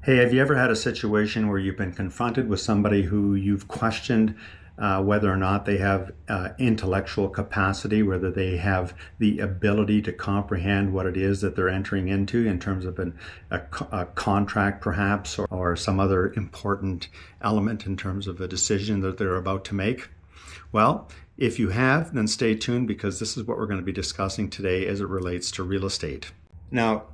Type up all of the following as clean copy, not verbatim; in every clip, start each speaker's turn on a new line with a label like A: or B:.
A: Hey, have you ever had a situation where you've been confronted with somebody who you've questioned whether or not they have intellectual capacity, whether they have the ability to comprehend what it is that they're entering into in terms of a contract perhaps, or some other important element in terms of a decision that they're about to make? Well, if you have, then stay tuned, because this is what we're going to be discussing today as it relates to real estate. Now,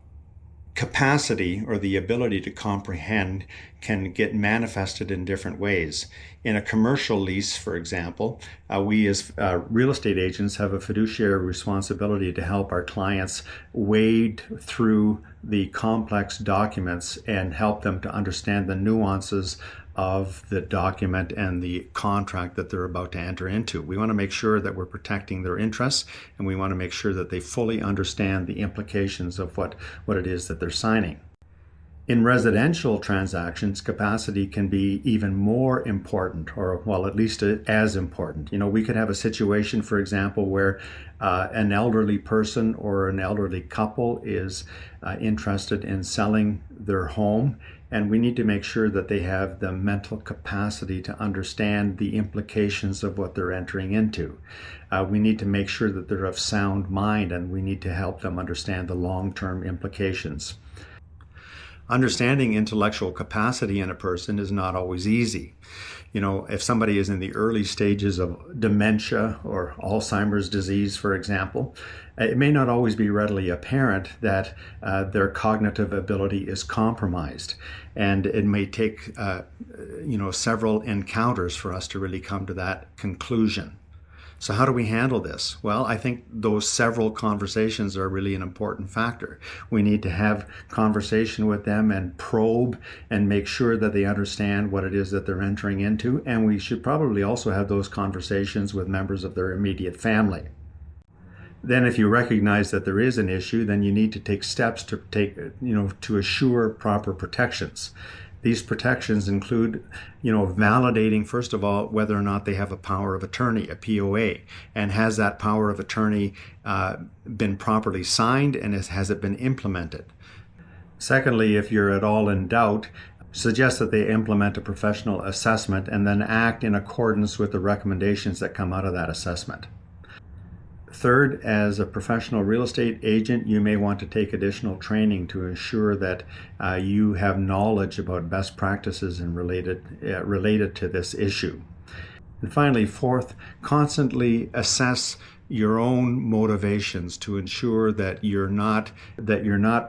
A: capacity, or the ability to comprehend, can get manifested in different ways. In a commercial lease, for example, we as real estate agents have a fiduciary responsibility to help our clients wade through the complex documents and help them to understand the nuances of the document and the contract that they're about to enter into. We want to make sure that we're protecting their interests, and we want to make sure that they fully understand the implications of what it is that they're signing. In residential transactions, capacity can be even more important, or well, at least as important. We could have a situation, for example, where an elderly person or an elderly couple is interested in selling their home, and we need to make sure that they have the mental capacity to understand the implications of what they're entering into. We need to make sure that they're of sound mind, and we need to help them understand the long-term implications. Understanding intellectual capacity in a person is not always easy. If somebody is in the early stages of dementia or Alzheimer's disease, for example, it may not always be readily apparent that their cognitive ability is compromised. And it may take, several encounters for us to really come to that conclusion. So how do we handle this? Well, I think those several conversations are really an important factor. We need to have conversation with them and probe and make sure that they understand what it is that they're entering into. And we should probably also have those conversations with members of their immediate family. Then if you recognize that there is an issue, then you need to take steps to assure proper protections. These protections include, validating, first of all, whether or not they have a power of attorney, a POA, and has that power of attorney been properly signed, and has it been implemented? Secondly, if you're at all in doubt, suggest that they implement a professional assessment and then act in accordance with the recommendations that come out of that assessment. Third, as a professional real estate agent, you may want to take additional training to ensure that you have knowledge about best practices and related to this issue. And finally, fourth, constantly assess your own motivations to ensure that you're not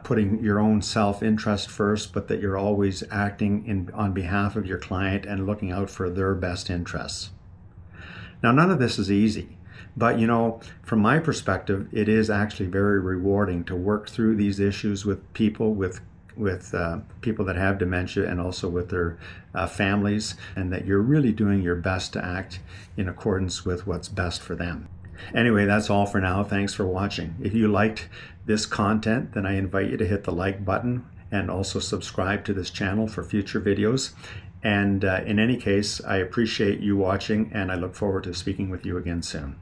A: putting your own self-interest first, but that you're always acting on behalf of your client and looking out for their best interests. Now, none of this is easy. But, from my perspective, it is actually very rewarding to work through these issues with people, with people that have dementia, and also with their families, and that you're really doing your best to act in accordance with what's best for them. Anyway, that's all for now. Thanks for watching. If you liked this content, then I invite you to hit the like button and also subscribe to this channel for future videos. And in any case, I appreciate you watching, and I look forward to speaking with you again soon.